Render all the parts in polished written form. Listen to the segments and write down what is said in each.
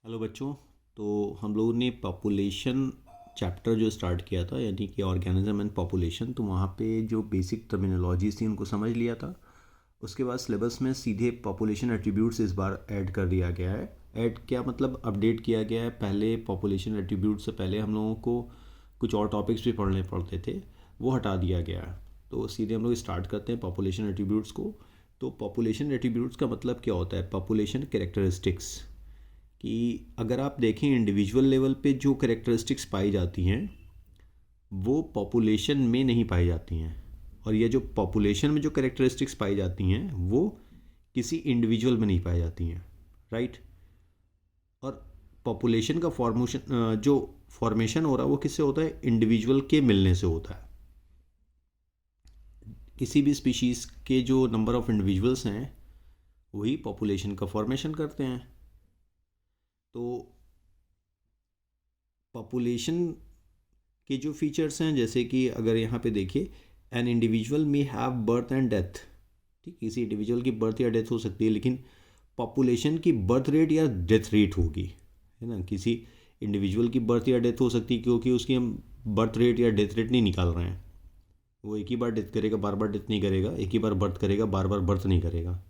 Hello बच्चों। तो हम लोगों ने पॉपुलेशन चैप्टर जो स्टार्ट किया था, यानी कि ऑर्गेनिज्म एंड पॉपुलेशन, तो वहाँ पे जो बेसिक टर्मिनोलॉजीज थी उनको समझ लिया था। उसके बाद सिलेबस में सीधे पॉपुलेशन एट्रीब्यूट्स इस बार ऐड कर दिया गया है। ऐड क्या मतलब, अपडेट किया गया है। पहले पॉपुलेशन एट्रीब्यूट से पहले हम लोगों को कुछ और टॉपिक्स भी पढ़ने पड़ते थे, वो हटा दिया गया है। तो सीधे हम लोग स्टार्ट करते हैं पॉपुलेशन एट्रीब्यूट्स को। तो पॉपुलेशन एट्रीब्यूट्स का मतलब क्या होता है? पॉपुलेशन कैरेक्टरिस्टिक्स, कि अगर आप देखें इंडिविजुअल लेवल पे जो कैरेक्टरिस्टिक्स पाई जाती हैं वो पॉपुलेशन में नहीं पाई जाती हैं, और ये जो पॉपुलेशन में जो कैरेक्टरिस्टिक्स पाई जाती हैं वो किसी इंडिविजुअल में नहीं पाई जाती हैं, राइट। और पॉपुलेशन का फॉर्मेशन जो फॉर्मेशन हो रहा है वो किससे होता है? इंडिविजुअल के मिलने से होता है। किसी भी स्पीशीज़ के जो नंबर ऑफ इंडिविजुअल्स हैं वही पॉपुलेशन का फॉर्मेशन करते हैं। तो पॉपुलेशन के जो फीचर्स हैं, जैसे कि अगर यहाँ पे देखिए, an individual may have birth and death. ठीक, किसी इंडिविजुअल की बर्थ या डेथ हो सकती है, लेकिन पॉपुलेशन की बर्थ रेट या डेथ रेट होगी, है ना। किसी इंडिविजुअल की बर्थ या डेथ हो सकती है क्योंकि उसकी हम बर्थ रेट या डेथ रेट नहीं निकाल रहे हैं। वो एक ही बार डेथ करेगा, बार बार डेथ नहीं करेगा, एक ही बार बर्थ करेगा, बार बार बर्थ नहीं करेगा।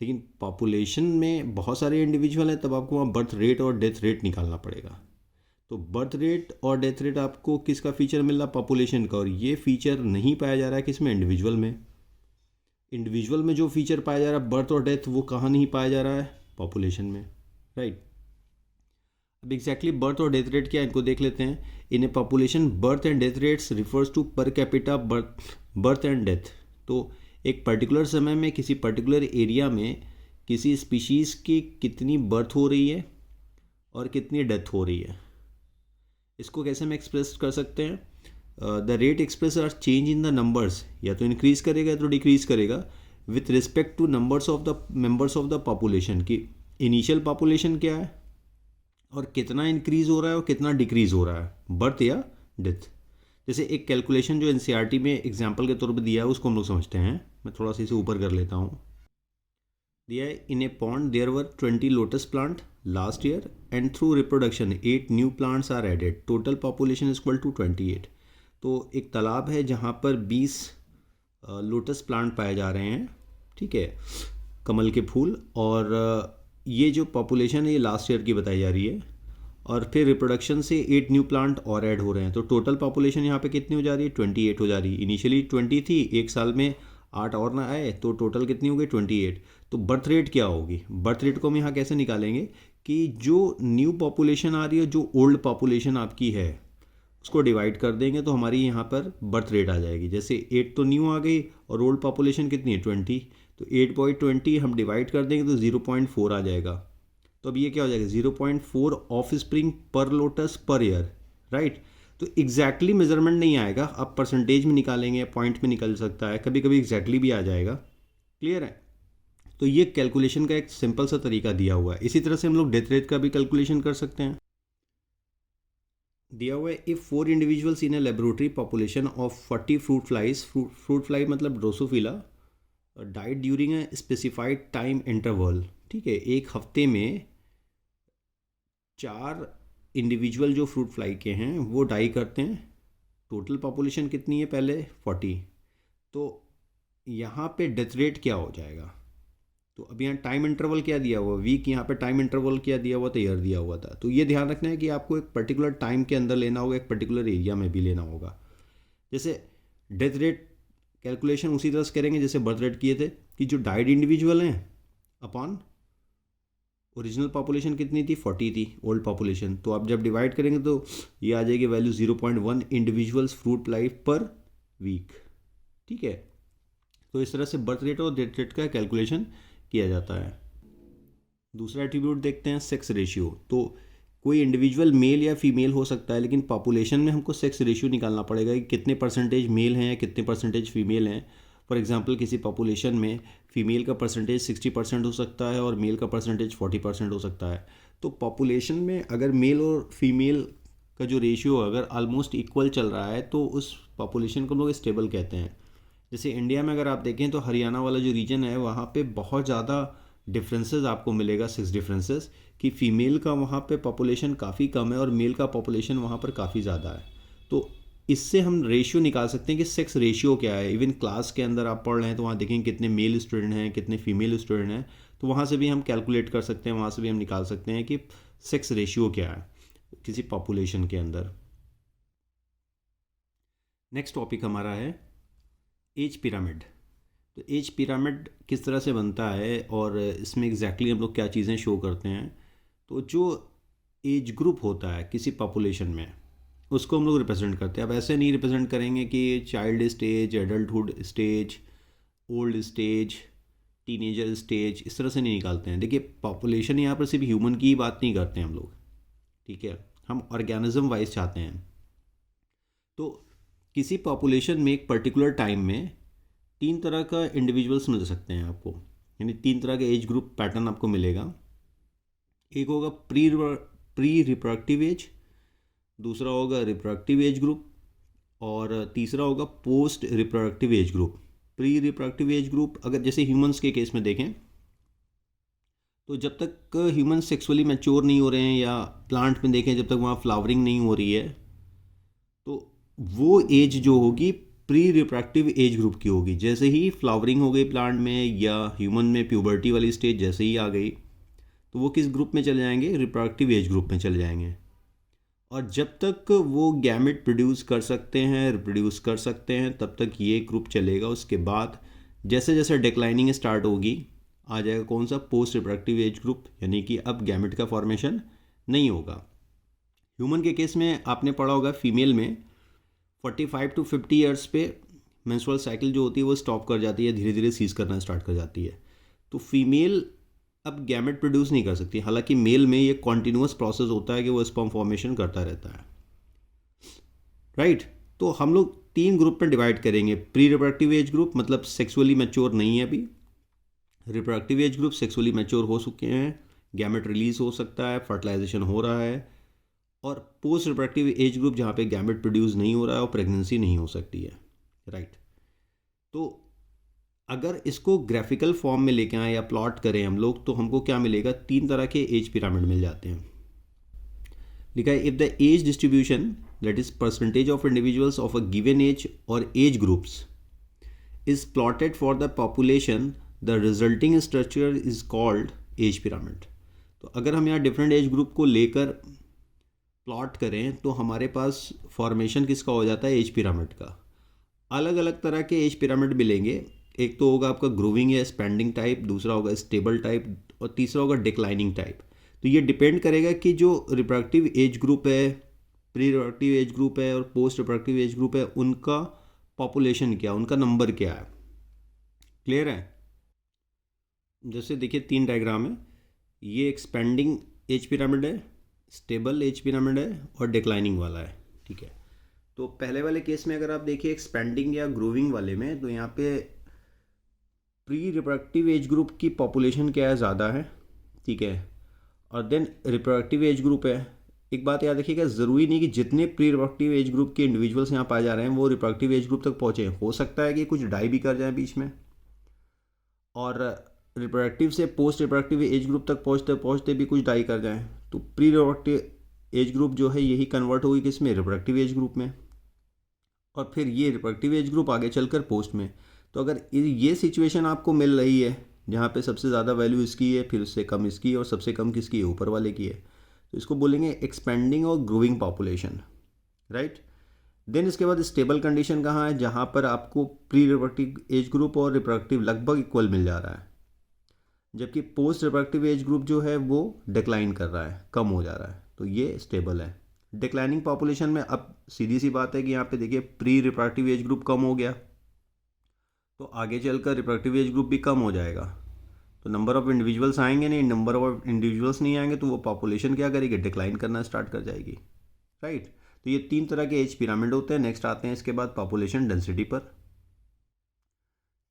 लेकिन पॉपुलेशन में बहुत सारे इंडिविजुअल हैं, तब आपको वहाँ बर्थ रेट और डेथ रेट निकालना पड़ेगा। तो बर्थ रेट और डेथ रेट आपको किसका फीचर मिल रहा? पॉपुलेशन का। और ये फीचर नहीं पाया जा रहा है किसमें? इंडिविजुअल में। इंडिविजुअल में जो फीचर पाया जा रहा है बर्थ और डेथ, वो कहाँ नहीं पाया जा रहा है? पॉपुलेशन में, राइट। अब एग्जैक्टली बर्थ और डेथ रेट क्या है, इनको देख लेते हैं। In a population birth and death rates refers to per capita birth and death. तो एक पर्टिकुलर समय में किसी पर्टिकुलर एरिया में किसी स्पीशीज़ की कितनी बर्थ हो रही है और कितनी डेथ हो रही है, इसको कैसे हम एक्सप्रेस कर सकते हैं? The rate express are change in the numbers, या तो इंक्रीज करेगा या तो डिक्रीज करेगा with respect two numbers of the members of the population. की इनिशियल पॉपुलेशन क्या है और कितना इंक्रीज हो रहा है और कितना डिक्रीज हो रहा है, बर्थ या डेथ। जैसे एक कैलकुलेशन जो एनसीईआरटी में एग्जाम्पल के तौर पर दिया है उसको हम लोग समझते हैं। मैं थोड़ा सा इसे ऊपर कर लेता हूँ। दिया है, in a pond there were 20 lotus plant last year and through reproduction 8 new plants are added, total population is equal to 28। तो एक तालाब है जहाँ पर 20 लोटस प्लांट पाए जा रहे हैं, ठीक है, कमल के फूल। और ये जो पॉपुलेशन है ये लास्ट ईयर की बताई जा रही है, और फिर रिप्रोडक्शन से 8 न्यू प्लांट और ऐड हो रहे हैं। तो टोटल पॉपुलेशन यहाँ पे कितनी हो जा रही है? 28 हो जा रही है। इनिशियली 20 थी, एक साल में 8 और ना आए तो टोटल कितनी हो गई? 28। तो बर्थ रेट क्या होगी? बर्थ रेट को हम यहाँ कैसे निकालेंगे कि जो न्यू पॉपुलेशन आ रही है, जो ओल्ड पॉपुलेशन आपकी है, उसको डिवाइड कर देंगे तो हमारी यहाँ पर बर्थ रेट आ जाएगी। जैसे 8 तो न्यू आ गई और ओल्ड पॉपुलेशन कितनी है? 20। तो 8/20 हम डिवाइड कर देंगे तो 0.4 आ जाएगा। तो अब ये क्या हो जाएगा? 0.4 ऑफ स्प्रिंग पर लोटस पर ईयर, राइट। तो एग्जैक्टली मेजरमेंट नहीं आएगा, आप परसेंटेज में निकालेंगे, पॉइंट में निकल सकता है, कभी कभी एग्जैक्टली भी आ जाएगा। क्लियर है? तो ये कैलकुलेशन का एक सिंपल सा तरीका दिया हुआ है। इसी तरह से हम लोग डेथ रेट का भी कैलकुलेशन कर सकते हैं। दिया हुआ है, if 4 individuals in a laboratory population of 40 fruit flies, fruit fly मतलब drosophila, died during a specified time interval. ठीक है, एक हफ्ते में 4 इंडिविजुअल जो फ्रूट फ्लाई के हैं वो डाई करते हैं। टोटल पॉपुलेशन कितनी है? पहले 40। तो यहाँ पे डेथ रेट क्या हो जाएगा? तो अब यहाँ टाइम इंटरवल क्या दिया हुआ? वीक। यहाँ पे टाइम इंटरवल क्या दिया हुआ था? ईयर दिया हुआ था। तो ये ध्यान रखना है कि आपको एक पर्टिकुलर टाइम के अंदर लेना होगा, एक पर्टिकुलर एरिया में भी लेना होगा। जैसे डेथ रेट कैलकुलेशन उसी तरह से करेंगे जैसे बर्थ रेट किए थे, कि जो डाइड इंडिविजुअल हैं अपॉन ओरिजिनल पॉपुलेशन कितनी थी? 40 थी ओल्ड पॉपुलेशन। तो आप जब डिवाइड करेंगे तो ये आ जाएगी value 0.1 individuals fruit life per week. ठीक है, तो इस तरह से बर्थ रेट और डेथ रेट का कैलकुलेशन किया जाता है। दूसरा एट्रीब्यूट देखते हैं, सेक्स रेशियो। तो कोई इंडिविजुअल मेल या फीमेल हो सकता है, लेकिन पॉपुलेशन में हमको सेक्स रेशियो निकालना पड़ेगा कि कितने परसेंटेज मेल हैं या कितने परसेंटेज फीमेल हैं। फॉर एग्जांपल किसी पॉपुलेशन में फीमेल का परसेंटेज 60% हो सकता है और मेल का परसेंटेज 40% हो सकता है। तो पॉपुलेशन में अगर मेल और फीमेल का जो रेशियो अगर ऑलमोस्ट इक्वल चल रहा है तो उस पॉपुलेशन को हम लोग स्टेबल कहते हैं। जैसे इंडिया में अगर आप देखें तो हरियाणा वाला जो रीजन है वहाँ पे बहुत ज़्यादा डिफरेंसेस आपको मिलेगा, 6 डिफरेंसेस, कि फ़ीमेल का वहाँ पे पॉपुलेशन काफ़ी कम है और मेल का पॉपुलेशन वहाँ पर काफ़ी ज़्यादा है। तो इससे हम रेशियो निकाल सकते हैं कि सेक्स रेशियो क्या है। इवन क्लास के अंदर आप पढ़ रहे हैं तो वहाँ देखेंगे कितने मेल स्टूडेंट हैं, कितने फीमेल स्टूडेंट हैं, तो वहाँ से भी हम कैलकुलेट कर सकते हैं, वहाँ से भी हम निकाल सकते हैं कि सेक्स रेशियो क्या है किसी पॉपुलेशन के अंदर। नेक्स्ट टॉपिक हमारा है एज पिरामिड। तो एज पिरामिड किस तरह से बनता है और इसमें एग्जैक्टली हम लोग क्या चीज़ें शो करते हैं। तो जो एज ग्रुप होता है किसी पॉपुलेशन में उसको हम लोग रिप्रेजेंट करते हैं। अब ऐसे नहीं रिप्रेजेंट करेंगे कि child stage, adulthood stage, old stage, teenager stage, इस तरह से नहीं निकालते हैं। देखिए पॉपुलेशन यहाँ पर सिर्फ ह्यूमन की ही बात नहीं करते हैं हम लोग, ठीक है, हम ऑर्गेनिज्म वाइज चाहते हैं। तो किसी पॉपुलेशन में एक पर्टिकुलर टाइम में 3 तरह का इंडिविजुअल्स मिल सकते हैं आपको, यानी 3 तरह के एज ग्रुप पैटर्न आपको मिलेगा। एक होगा प्री रिप्रोडक्टिव एज, दूसरा होगा रिप्रोडक्टिव एज ग्रुप और तीसरा होगा post reproductive age group. Pre reproductive age group अगर जैसे ह्यूमंस के केस में देखें तो जब तक ह्यूमन सेक्सुअली मैच्योर नहीं हो रहे हैं, या प्लांट में देखें जब तक वहाँ फ्लावरिंग नहीं हो रही है, तो वो एज जो होगी प्री रिप्रोडक्टिव एज ग्रुप की होगी। जैसे ही फ्लावरिंग हो गई प्लांट में या ह्यूमन में प्यूबर्टी वाली स्टेज जैसे ही आ गई तो वो किस ग्रुप में चले जाएंगे, रिप्रोडक्टिव एज ग्रुप में चले जाएंगे। और जब तक वो गैमेट प्रोड्यूस कर सकते हैं, रिप्रोड्यूस कर सकते हैं, तब तक ये ग्रुप चलेगा। उसके बाद जैसे जैसे डिक्लाइनिंग स्टार्ट होगी आ जाएगा कौन सा, पोस्ट रिप्रोडक्टिव एज ग्रुप, यानी कि अब गैमेट का फॉर्मेशन नहीं होगा। ह्यूमन के केस में आपने पढ़ा होगा फीमेल में 45 to 50 ईयर्स पे मेंस्ट्रुअल साइकिल जो होती है वो स्टॉप कर जाती है, धीरे धीरे सीज करना स्टार्ट कर जाती है। तो फीमेल अब गैमेट प्रोड्यूस नहीं कर सकती, हालांकि मेल में ये कॉन्टिन्यूस प्रोसेस होता है कि वो स्पर्म फॉर्मेशन करता रहता है, राइट। तो हम लोग 3 ग्रुप में डिवाइड करेंगे। प्री रिप्रोडक्टिव एज ग्रुप मतलब सेक्सुअली मैच्योर नहीं है अभी, reproductive age group sexually mature हो चुके हैं, गैमेट रिलीज हो सकता है, फर्टिलाइजेशन हो रहा है, और पोस्ट रिप्रोडक्टिव एज ग्रुप जहाँ पे गैमेट प्रोड्यूस नहीं हो रहा है और प्रेगनेंसी नहीं हो सकती है, राइट। तो अगर इसको ग्राफिकल फॉर्म में लेके आए या प्लॉट करें हम लोग तो हमको क्या मिलेगा, 3 तरह के एज पिरामिड मिल जाते हैं। लिखा है if the age distribution that is percentage of individuals of a given age और age groups is plotted for the population the resulting structure is called age pyramid. तो अगर हम यहाँ डिफरेंट एज ग्रुप को लेकर प्लॉट करें तो हमारे पास फॉर्मेशन किसका हो जाता है, एज पिरामिड का। अलग अलग तरह के एज पिरामिड मिलेंगे, एक तो होगा आपका ग्रोविंग या स्पेंडिंग टाइप, दूसरा होगा स्टेबल टाइप और तीसरा होगा डिक्लाइनिंग टाइप। तो ये डिपेंड करेगा कि जो रिप्रोडक्टिव एज ग्रुप है, प्री रिप्रोडक्टिव एज ग्रुप है और पोस्ट रिप्रोडक्टिव एज ग्रुप है, उनका पॉपुलेशन क्या, उनका नंबर क्या है। क्लियर है। जैसे देखिए 3 डायग्राम है, ये एक्सपेंडिंग एज पिरामिड है, स्टेबल एज पिरामिड है और डिक्लाइनिंग वाला है, ठीक है। तो पहले वाले केस में अगर आप देखिए एक्सपेंडिंग या ग्रोविंग वाले में, तो यहाँ पे प्री रिप्रोडक्टिव एज ग्रुप की पॉपुलेशन क्या है, ज़्यादा है, ठीक है, और देन रिप्रोडक्टिव एज ग्रुप है। एक बात याद रखिएगा, ज़रूरी नहीं कि जितने प्री रिप्रोडक्टिव एज ग्रुप के इंडिविजुअल्स यहाँ पाए जा रहे हैं वो रिप्रोडक्टिव एज ग्रुप तक पहुँचे। हो सकता है कि कुछ डाई भी कर जाए बीच में, और रिप्रोडक्टिव से पोस्ट रिप्रोडक्टिव एज ग्रुप तक पहुँचते पहुँचते भी कुछ डाई कर जाएँ। तो प्री रिप्रोडक्टिव एज ग्रुप जो है यही कन्वर्ट होगी किस में, रिप्रोडक्टिव एज ग्रुप में, और फिर ये रिप्रोडक्टिव एज ग्रुप आगे चलकर पोस्ट में। तो अगर ये सिचुएशन आपको मिल रही है जहाँ पे सबसे ज़्यादा वैल्यू इसकी है, फिर उससे कम इसकी है और सबसे कम किसकी है, ऊपर वाले की है, तो इसको बोलेंगे एक्सपेंडिंग और ग्रोइंग पॉपुलेशन, राइट। देन इसके बाद स्टेबल कंडीशन कहाँ है, जहाँ पर आपको प्री रिप्रोडक्टिव एज ग्रुप और रिप्रोडक्टिव लगभग इक्वल मिल जा रहा है, जबकि पोस्ट रिप्रोडक्टिव एज ग्रुप जो है वो डिक्लाइन कर रहा है, कम हो जा रहा है, तो ये स्टेबल है। डिक्लाइनिंग पॉपुलेशन में अब सीधी सी बात है कि यहाँ पे देखिए प्री रिप्रोडक्टिव एज ग्रुप कम हो गया तो आगे चलकर रिप्रोडक्टिव एज ग्रुप भी कम हो जाएगा, तो नंबर ऑफ इंडिविजुअल्स आएंगे नहीं, नंबर ऑफ इंडिविजुअल्स नहीं आएंगे तो वो पॉपुलेशन क्या करेगी, डिक्लाइन करना स्टार्ट कर जाएगी, राइट। तो ये 3 तरह के एज पिरामिड होते हैं। नेक्स्ट आते हैं इसके बाद पॉपुलेशन डेंसिटी पर,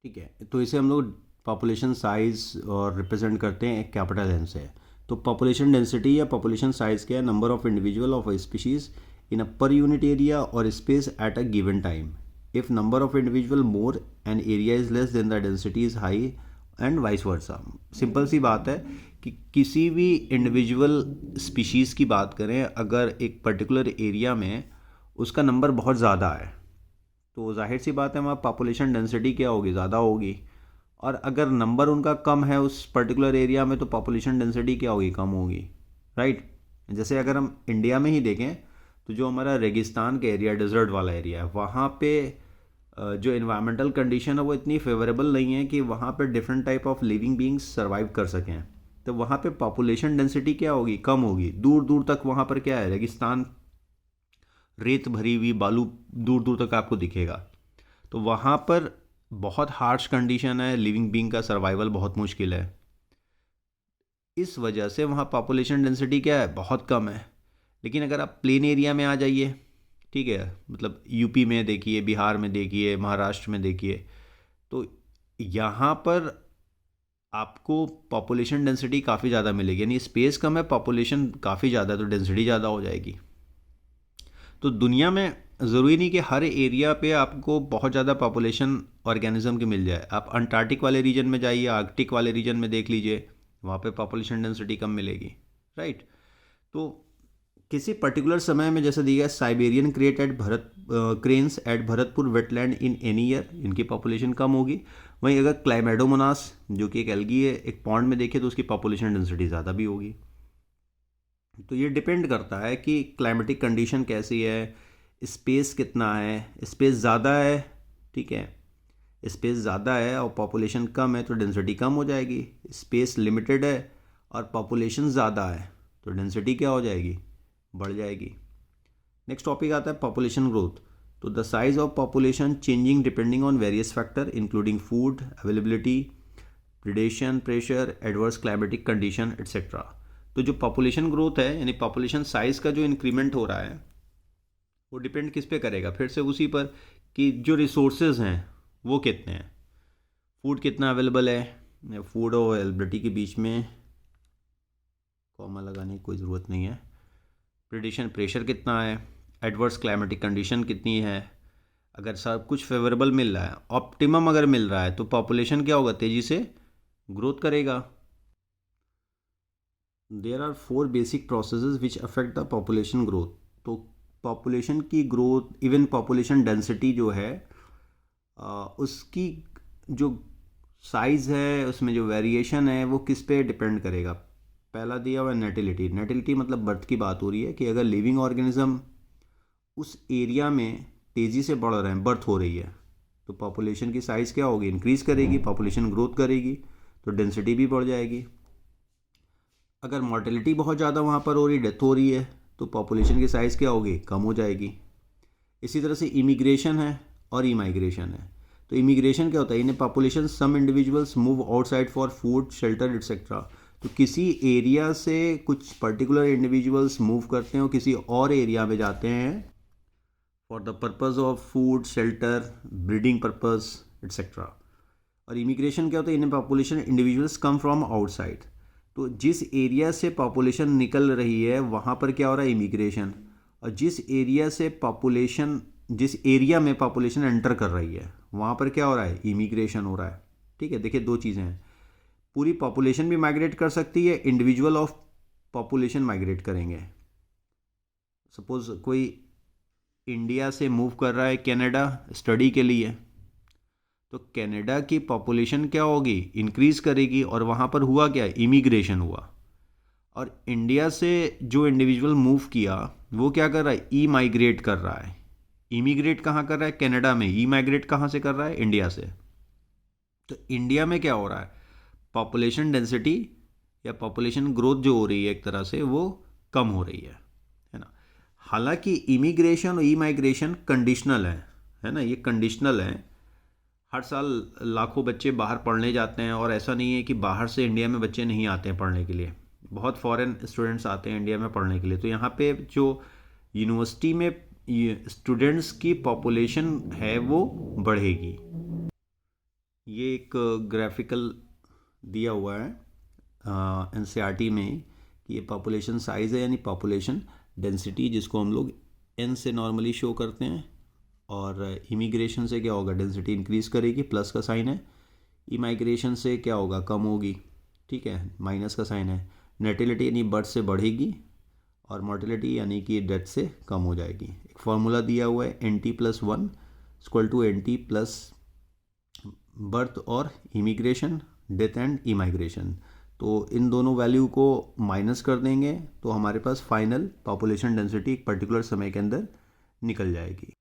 ठीक है। तो इसे हम लोग पॉपुलेशन साइज और रिप्रेजेंट करते हैं एक कैपिटल एन से। तो पॉपुलेशन डेंसिटी या पॉपुलेशन साइज क्या है, number of individual of a species in a per unit area और space at a given time. If number of individual more and area is less then the density is high and vice versa. Simple सी बात है कि किसी भी individual species की बात करें, अगर एक पर्टिकुलर एरिया में उसका नंबर बहुत ज़्यादा है तो जाहिर सी बात है वहाँ पॉपुलेशन डेंसिटी क्या होगी, ज़्यादा होगी। और अगर नंबर उनका कम है उस पर्टिकुलर एरिया में तो पॉपुलेशन डेंसिटी क्या होगी, कम होगी, राइट। जैसे अगर हम इंडिया में ही देखें तो जो हमारा रेगिस्तान का एरिया, डेजर्ट वाला एरिया है, वहाँ पे जो इन्वायरमेंटल कंडीशन है वो इतनी फेवरेबल नहीं है कि वहाँ पे different type of living beings survive कर सकें। तो वहाँ पे पॉपुलेशन डेंसिटी क्या होगी, कम होगी। दूर दूर तक वहाँ पर क्या है, रेगिस्तान, रेत भरी हुई बालू दूर दूर तक आपको दिखेगा। तो वहाँ पर बहुत हार्श कंडीशन है, लिविंग बींग का सर्वाइवल बहुत मुश्किल है। इस वजह से वहाँ पॉपुलेशन डेंसिटी क्या है, बहुत कम है। लेकिन अगर आप प्लेन एरिया में आ जाइए, ठीक है, मतलब यूपी में देखिए, बिहार में देखिए, महाराष्ट्र में देखिए, तो यहाँ पर आपको पॉपुलेशन डेंसिटी काफ़ी ज़्यादा मिलेगी। यानी स्पेस कम है, पॉपुलेशन काफ़ी ज़्यादा है, तो डेंसिटी ज़्यादा हो जाएगी। तो दुनिया में ज़रूरी नहीं कि हर एरिया पे आपको बहुत ज़्यादा पॉपुलेशन ऑर्गेनिज्म की मिल जाए। आप अंटार्कटिक वाले रीजन में जाइए, आर्कटिक वाले रीजन में देख लीजिए, वहाँ पे पॉपुलेशन डेंसिटी कम मिलेगी, राइट। तो किसी पर्टिकुलर समय में जैसे दिया है, Siberian crane at cranes at Bharatpur wetland in any year, इनकी पॉपुलेशन कम होगी। वहीं अगर क्लाइमेडोमोनास जो कि एक एल्गी है, एक पॉन्ड में देखें तो उसकी पॉपुलेशन डेंसिटी ज़्यादा भी होगी। तो ये डिपेंड करता है कि क्लाइमेटिक कंडीशन कैसी है, स्पेस कितना है। स्पेस ज़्यादा है, ठीक है, स्पेस ज़्यादा है और पॉपुलेशन कम है तो डेंसिटी कम हो जाएगी। स्पेस लिमिटेड है और पॉपुलेशन ज़्यादा है तो डेंसिटी क्या हो जाएगी, बढ़ जाएगी। नेक्स्ट टॉपिक आता है पॉपुलेशन ग्रोथ। तो the size of population changing depending on various factor including food availability, predation, pressure, adverse climatic condition etcetera. तो जो पॉपुलेशन ग्रोथ है, यानी पॉपुलेशन साइज़ का जो इंक्रीमेंट हो रहा है, वो डिपेंड किस पे करेगा, फिर से उसी पर कि जो रिसोर्सेज हैं वो कितने हैं, फूड कितना अवेलेबल है। फूड और अवेलेबिलिटी के बीच में कॉमा लगाने की कोई ज़रूरत नहीं है। प्रिडिशन, प्रेशर कितना है, एडवर्स क्लाइमेटिक कंडीशन कितनी है। अगर सब कुछ फेवरेबल मिल रहा है, ऑप्टिमम अगर मिल रहा है, तो पॉपुलेशन क्या होगा, तेज़ी से ग्रोथ करेगा। There are 4 basic processes which affect the population growth. तो पॉपुलेशन की ग्रोथ, इवन पॉपुलेशन डेंसिटी जो है, उसकी जो साइज़ है, उसमें जो वेरिएशन है, वो किस पे डिपेंड करेगा। पहला दिया हुआ है नेटिलिटी। नेटिलिटी मतलब बर्थ की बात हो रही है कि अगर लिविंग ऑर्गेनिज्म उस एरिया में तेज़ी से बढ़ रहे हैं, बर्थ हो रही है, तो पॉपुलेशन की साइज़ क्या होगी, इंक्रीज़ करेगी, पॉपुलेशन ग्रोथ करेगी, तो डेंसिटी भी बढ़ जाएगी। अगर मॉर्टेलिटी बहुत ज़्यादा वहाँ पर हो रही, डेथ हो रही है, तो पॉपुलेशन की साइज़ क्या होगी, कम हो जाएगी। इसी तरह से इमिग्रेशन है और इमाइग्रेशन है। तो इमिग्रेशन क्या होता है, इन्हें population some individuals move outside for food, shelter etcetera. तो किसी एरिया से कुछ पर्टिकुलर इंडिविजुअल्स मूव करते हैं और किसी और एरिया में जाते हैं for the purpose of food, shelter, breeding purpose etcetera. और इमिग्रेशन क्या होता है, इन्हें population individuals come from outside. तो जिस एरिया से पॉपुलेशन निकल रही है वहाँ पर क्या हो रहा है, इमिग्रेशन। और जिस एरिया में पॉपुलेशन एंटर कर रही है वहाँ पर क्या हो रहा है, इमिग्रेशन हो रहा है। ठीक है, देखिए 2 चीज़ें हैं, पूरी पॉपुलेशन भी माइग्रेट कर सकती है, इंडिविजुअल ऑफ पॉपुलेशन माइग्रेट करेंगे। सपोज कोई इंडिया से मूव कर रहा है कनाडा स्टडी के लिए, तो कनाडा की पॉपुलेशन क्या होगी, इंक्रीज़ करेगी, और वहाँ पर हुआ क्या, इमिग्रेशन हुआ। और इंडिया से जो इंडिविजुअल मूव किया वो क्या कर रहा है, ई माइग्रेट कर रहा है। इमिग्रेट कहाँ कर रहा है, कनाडा में। ई माइग्रेट कहाँ से कर रहा है, इंडिया से। तो इंडिया में क्या हो रहा है, पॉपुलेशन डेंसिटी या पॉपुलेशन ग्रोथ जो हो रही है एक तरह से वो कम हो रही है ना। हालांकि इमिग्रेशन और ई माइग्रेशन कंडीशनल है ना, ये कंडीशनल है। हर साल लाखों बच्चे बाहर पढ़ने जाते हैं, और ऐसा नहीं है कि बाहर से इंडिया में बच्चे नहीं आते हैं पढ़ने के लिए। बहुत फॉरेन स्टूडेंट्स आते हैं इंडिया में पढ़ने के लिए। तो यहाँ पे जो यूनिवर्सिटी में स्टूडेंट्स की पॉपुलेशन है वो बढ़ेगी। ये एक ग्राफिकल दिया हुआ है एनसीईआरटी में कि ये पॉपुलेशन साइज़ है, यानी पॉपुलेशन डेंसिटी, जिसको हम लोग एन से नॉर्मली शो करते हैं। और इमिग्रेशन से क्या होगा, डेंसिटी इंक्रीज़ करेगी, प्लस का साइन है। इमाइग्रेशन से क्या होगा, कम होगी, ठीक है, माइनस का साइन है। नेटिलिटी यानी बर्थ से बढ़ेगी, और मोर्टिलिटी यानी कि डेथ से कम हो जाएगी। एक फार्मूला दिया हुआ है NT+1 equal to NT plus birth और इमिग्रेशन, डेथ एंड इमाइग्रेशन। तो इन दोनों वैल्यू को माइनस कर देंगे तो हमारे पास फाइनल पॉपुलेशन डेंसिटी एक पर्टिकुलर समय के अंदर निकल जाएगी।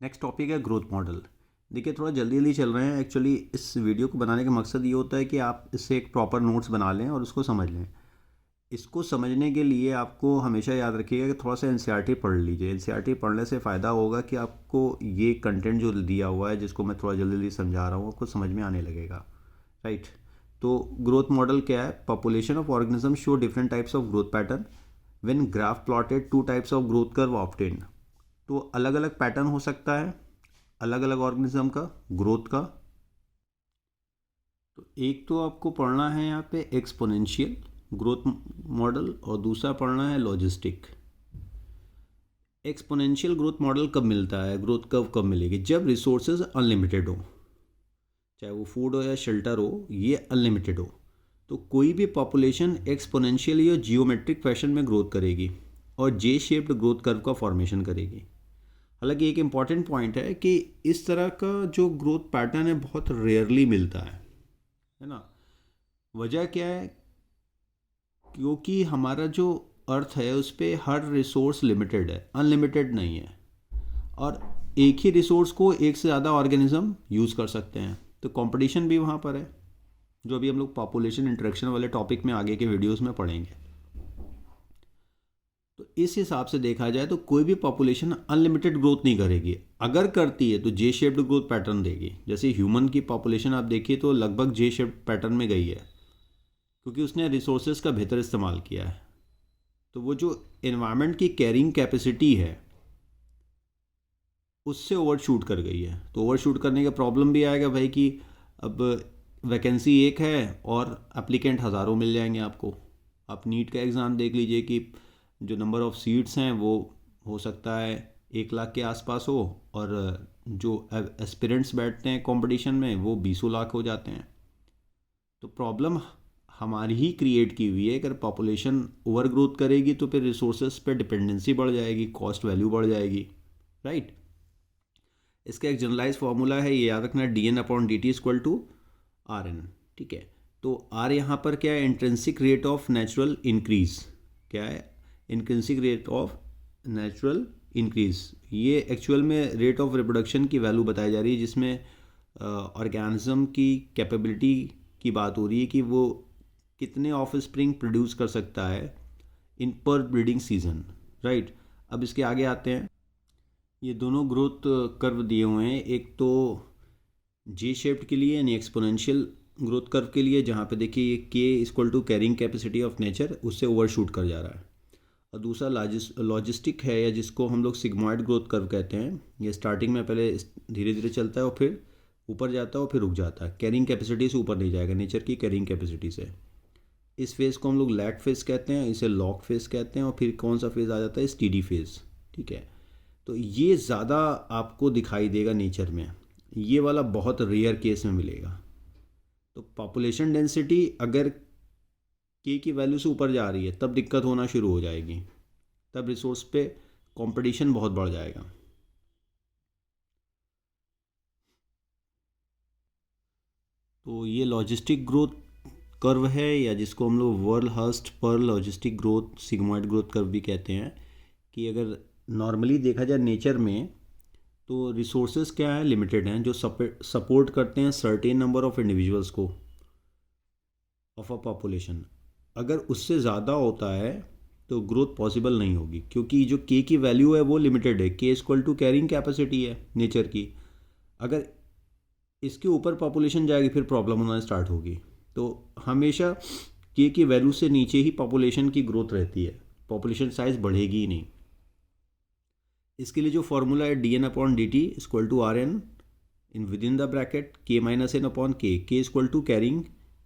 नेक्स्ट टॉपिक है ग्रोथ मॉडल। देखिए थोड़ा जल्दी जल्दी चल रहे हैं, एक्चुअली इस वीडियो को बनाने का मकसद ये होता है कि आप इससे एक प्रॉपर नोट्स बना लें और उसको समझ लें। इसको समझने के लिए आपको हमेशा याद रखिएगा कि थोड़ा सा NCERT पढ़ लीजिए। NCERT पढ़ने से फ़ायदा होगा कि आपको ये कंटेंट जो दिया हुआ है, जिसको मैं थोड़ा जल्दी जल्दी समझा रहा हूँ, आपको समझ में आने लगेगा, राइट। तो ग्रोथ मॉडल क्या है? Population of organism show different types of growth pattern when graph plotted, two types of growth curve obtained. तो अलग अलग पैटर्न हो सकता है अलग अलग ऑर्गेनिज्म का ग्रोथ का। तो एक तो आपको पढ़ना है यहाँ पे एक्सपोनेंशियल ग्रोथ मॉडल, और दूसरा पढ़ना है लॉजिस्टिक। एक्सपोनेंशियल ग्रोथ मॉडल कब मिलता है, ग्रोथ कर्व कब मिलेगी? जब रिसोर्सेज अनलिमिटेड हो, चाहे वो फूड हो या शेल्टर हो, ये अनलिमिटेड हो, तो कोई भी पॉपुलेशन एक्सपोनेंशियल या जियोमेट्रिक फैशन में ग्रोथ करेगी और जे शेप्ड ग्रोथ कर्व का फॉर्मेशन करेगी। हालांकि एक इम्पॉर्टेंट पॉइंट है कि इस तरह का जो ग्रोथ पैटर्न है बहुत रेयरली मिलता है ना। वजह क्या है? क्योंकि हमारा जो अर्थ है उस पर हर रिसोर्स लिमिटेड है, अनलिमिटेड नहीं है, और एक ही रिसोर्स को एक से ज़्यादा ऑर्गेनिज्म यूज़ कर सकते हैं। तो कंपटीशन भी वहाँ पर है, जो अभी हम लोग पॉपुलेशन इंटरेक्शन वाले टॉपिक में आगे के वीडियोस में पढ़ेंगे। तो इस हिसाब से देखा जाए तो कोई भी पॉपुलेशन अनलिमिटेड ग्रोथ नहीं करेगी। अगर करती है तो जे शेप्ड ग्रोथ पैटर्न देगी। जैसे ह्यूमन की पॉपुलेशन आप देखिए तो लगभग जे शेप्ड पैटर्न में गई है, क्योंकि उसने रिसोर्सेज का बेहतर इस्तेमाल किया है। तो वो जो एनवायरनमेंट की कैरिंग कैपेसिटी है उससे ओवरशूट कर गई है। तो ओवरशूट करने का प्रॉब्लम भी आएगा भाई कि अब वैकेंसी एक है और एप्लीकेंट हज़ारों मिल जाएंगे आपको। आप नीट का एग्ज़ाम देख लीजिए कि जो नंबर ऑफ़ सीट्स हैं वो हो सकता है 1 लाख के आसपास हो, और जो एस्पिरेंट्स बैठते हैं कंपटीशन में वो 20 लाख हो जाते हैं। तो प्रॉब्लम हमारी ही क्रिएट की हुई है। अगर पॉपुलेशन ओवर ग्रोथ करेगी तो फिर रिसोर्सेज पे डिपेंडेंसी बढ़ जाएगी, कॉस्ट वैल्यू बढ़ जाएगी, राइट। इसका एक जनरलाइज फार्मूला है, ये याद रखना, dN/dt इक्वल टू RN, ठीक है। तो R यहाँ पर क्या है? Intrinsic rate of natural increase. क्या है? Intrinsic rate of natural increase. ये एक्चुअल में रेट ऑफ रिप्रोडक्शन की वैल्यू बताई जा रही है, जिसमें ऑर्गेनिज्म की कैपेबिलिटी की बात हो रही है कि वो कितने ऑफ स्प्रिंग प्रोड्यूस कर सकता है इन पर ब्रीडिंग सीजन, राइट। अब इसके आगे आते हैं। ये दोनों ग्रोथ कर्व दिए हुए हैं, एक तो जे शेप्ड के लिए यानी एक्सपोनेंशियल ग्रोथ कर्व के लिए, जहाँ पे देखिए ये K equal to carrying capacity of nature, उससे ओवरशूट कर जा रहा है। और दूसरा लॉजिस्टिक है, या जिसको हम लोग सिग्मॉइड ग्रोथ कर्व कहते हैं। ये स्टार्टिंग में पहले धीरे धीरे चलता है और फिर ऊपर जाता है और फिर रुक जाता है। कैरिंग कैपेसिटी से ऊपर नहीं जाएगा, नेचर की कैरिंग कैपेसिटी से। इस फेज़ को हम लोग लैट फेज़ कहते हैं, इसे लॉक फेज़ कहते हैं, और फिर कौन सा फेज़ आ जाता है? स्टीडी फेज़, ठीक है। तो ये ज़्यादा आपको दिखाई देगा नेचर में, ये वाला बहुत रेयर केस में मिलेगा। तो पॉपुलेशन डेंसिटी अगर के की वैल्यू से ऊपर जा रही है तब दिक्कत होना शुरू हो जाएगी, तब रिसोर्स पे कंपटीशन बहुत बढ़ जाएगा। तो ये लॉजिस्टिक ग्रोथ कर्व है, या जिसको हम लोग वर्ल्ड पर logistic growth sigmoid growth curve भी कहते हैं, कि अगर नॉर्मली देखा जाए नेचर में तो रिसोर्सेज क्या है? लिमिटेड हैं, जो सपोर्ट करते हैं सर्टेन नंबर ऑफ इंडिविजुअल्स को ऑफ अ पॉपुलेशन। अगर उससे ज़्यादा होता है तो ग्रोथ पॉसिबल नहीं होगी, क्योंकि जो के की वैल्यू है वो लिमिटेड है। के इक्वल टू कैरिंग कैपेसिटी है नेचर की। अगर इसके ऊपर पॉपुलेशन जाएगी फिर प्रॉब्लम होना स्टार्ट होगी। तो हमेशा के की वैल्यू से नीचे ही पॉपुलेशन की ग्रोथ रहती है, पॉपुलेशन साइज बढ़ेगी ही नहीं। इसके लिए जो फॉर्मूला है dN/dt equal to RN in with in the bracket K-N/K। K equal to carrying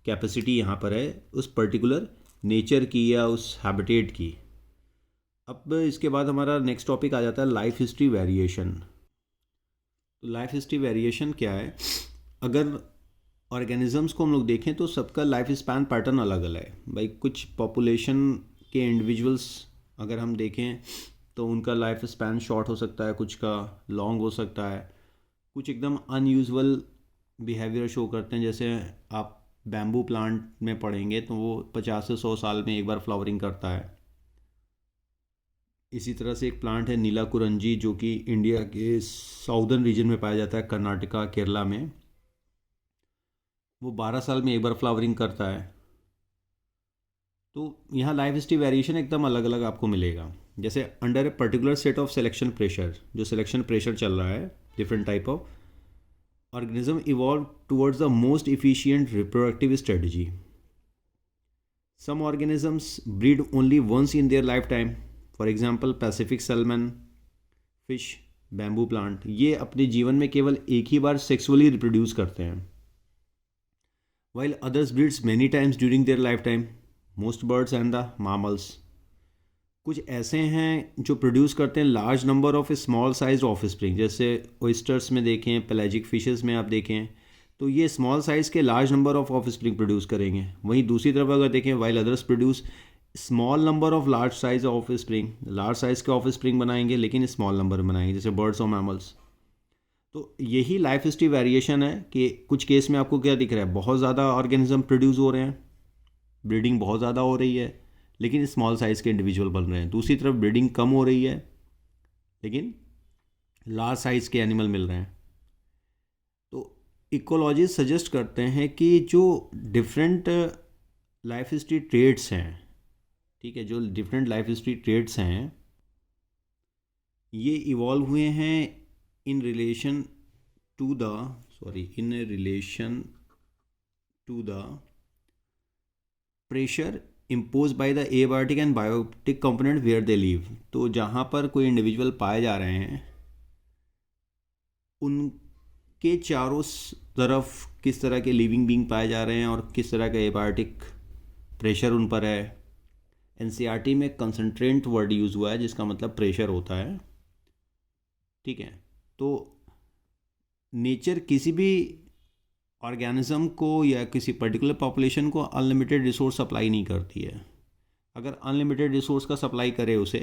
capacity यहाँ पर है उस पर्टिकुलर नेचर की या उस हैबिटेट की। अब इसके बाद हमारा नेक्स्ट टॉपिक आ जाता है लाइफ हिस्ट्री वेरिएशन। तो लाइफ हिस्ट्री वेरिएशन क्या है? अगर ऑर्गेनिजम्स को हम लोग देखें तो सबका लाइफ स्पैन पैटर्न अलग अलग है भाई। कुछ पॉपुलेशन के इंडिविजुअल्स अगर हम देखें तो उनका लाइफ स्पैन शॉर्ट हो सकता है, कुछ का लॉन्ग हो सकता है, कुछ एकदम अनयूजुअल बिहेवियर शो करते हैं। जैसे आप बैम्बू प्लांट में पढ़ेंगे तो वो 50 से 100 साल में एक बार फ्लावरिंग करता है। इसी तरह से एक प्लांट है नीला कुरंजी जो कि इंडिया के साउदर्न रीजन में पाया जाता है, कर्नाटका केरला में। वो 12 साल में एक बार फ्लावरिंग करता है। तो यहाँ लाइफ हिस्ट्री वेरिएशन एकदम अलग अलग आपको मिलेगा। जैसे under a particular set of selection pressure, जो सिलेक्शन प्रेशर चल रहा है, different type of organism evolved towards the most efficient reproductive strategy. Some organisms breed only once in their lifetime. For example, Pacific salmon, fish, bamboo plant. ये अपने जीवन में केवल एक ही बार सेक्सुअली रिप्रोड्यूस करते हैं. While others breeds many times during their lifetime. Most birds and the mammals. कुछ ऐसे हैं जो प्रोड्यूस करते हैं large number of small size of spring. जैसे ओइस्टर्स में देखें, पेलाजिक फिशेस में आप देखें तो ये स्मॉल साइज़ के large number of spring produce करेंगे। वहीं दूसरी तरफ अगर देखें, while others produce small number of large size of spring, large size के ऑफ स्प्रिंग बनाएंगे लेकिन स्मॉल नंबर बनाएंगे, जैसे बर्ड्स और मैमल्स। तो यही लाइफ हिस्ट्री वेरिएशन है कि कुछ केस में आपको क्या दिख रहा है, बहुत ज़्यादा ऑर्गेनिज्म प्रोड्यूस हो रहे हैं, ब्रीडिंग बहुत ज़्यादा हो रही है लेकिन स्मॉल साइज़ के इंडिविजुअल बन रहे हैं। दूसरी तरफ ब्रीडिंग कम हो रही है लेकिन लार्ज साइज़ के एनिमल मिल रहे हैं। तो इकोलॉजिस्ट सजेस्ट करते हैं कि जो डिफरेंट लाइफ हिस्ट्री ट्रेड्स हैं, ठीक है, जो डिफरेंट लाइफ हिस्ट्री ट्रेड्स हैं ये इवॉल्व हुए हैं in relation to the pressure impose by the abiotic and biotic component where they live. तो जहाँ पर कोई इंडिविजुअल पाए जा रहे हैं उनके चारों तरफ किस तरह के लिविंग बीइंग पाए जा रहे हैं और किस तरह का एबायोटिक प्रेशर उन पर है। एनसीईआरटी में कंसंट्रेंट वर्ड यूज़ हुआ है जिसका मतलब प्रेशर होता है, ठीक है। तो नेचर किसी भी ऑर्गेनिज्म को या किसी पर्टिकुलर पॉपुलेशन को अनलिमिटेड रिसोर्स सप्लाई नहीं करती है। अगर अनलिमिटेड रिसोर्स का सप्लाई करे उसे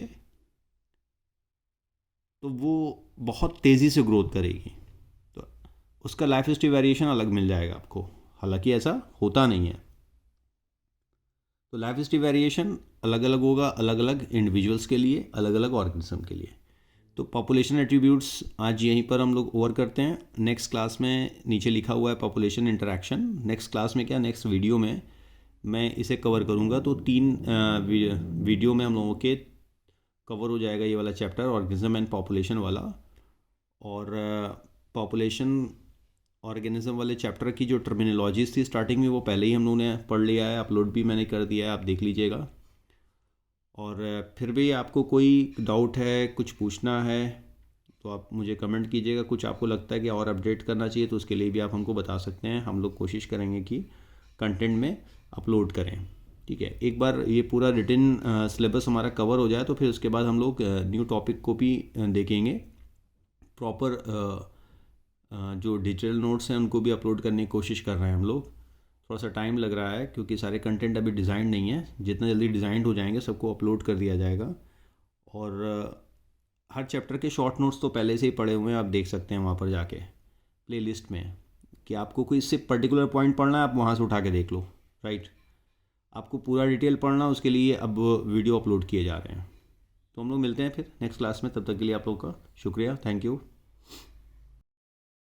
तो वो बहुत तेज़ी से ग्रोथ करेगी, तो उसका लाइफ हिस्ट्री वेरिएशन अलग मिल जाएगा आपको। हालांकि ऐसा होता नहीं है। तो लाइफ हिस्ट्री वेरिएशन अलग अलग होगा, अलग अलग इंडिविजुअल्स के लिए, अलग अलग ऑर्गेनिज्म के लिए। तो पॉपुलेशन एट्रीब्यूट्स आज यहीं पर हम लोग ओवर करते हैं। नेक्स्ट क्लास में नीचे लिखा हुआ है पॉपुलेशन इंटरैक्शन। नेक्स्ट क्लास में क्या, नेक्स्ट वीडियो में मैं इसे कवर करूँगा। तो 3 वीडियो में हम लोगों के कवर हो जाएगा ये वाला चैप्टर, ऑर्गेनिज्म एंड पॉपुलेशन वाला। और पॉपुलेशन ऑर्गेनिज्म वाले चैप्टर की जो टर्मिनोलॉजीज थी स्टार्टिंग में वो पहले ही हम लोगों ने पढ़ लिया है, अपलोड भी मैंने कर दिया है, आप देख लीजिएगा। और फिर भी आपको कोई डाउट है, कुछ पूछना है तो आप मुझे कमेंट कीजिएगा। कुछ आपको लगता है कि और अपडेट करना चाहिए तो उसके लिए भी आप हमको बता सकते हैं। हम लोग कोशिश करेंगे कि कंटेंट में अपलोड करें, ठीक है। एक बार ये पूरा रिटन सिलेबस हमारा कवर हो जाए तो फिर उसके बाद हम लोग न्यू टॉपिक को भी देखेंगे। प्रॉपर जो डिजिटल नोट्स हैं उनको भी अपलोड करने की कोशिश कर रहे हैं हम लोग। थोड़ा सा टाइम लग रहा है क्योंकि सारे कंटेंट अभी डिज़ाइन नहीं है। जितना जल्दी डिज़ाइंड हो जाएंगे सबको अपलोड कर दिया जाएगा। और हर चैप्टर के शॉर्ट नोट्स तो पहले से ही पड़े हुए हैं, आप देख सकते हैं वहाँ पर जाके प्लेलिस्ट में कि आपको कोई इससे पर्टिकुलर पॉइंट पढ़ना है आप वहाँ से उठा के देख लो, राइट। आपको पूरा डिटेल पढ़ना उसके लिए अब वीडियो अपलोड किए जा रहे हैं। तो हम लोग मिलते हैं फिर नेक्स्ट क्लास में। तब तक के लिए आप लोग का शुक्रिया, थैंक यू।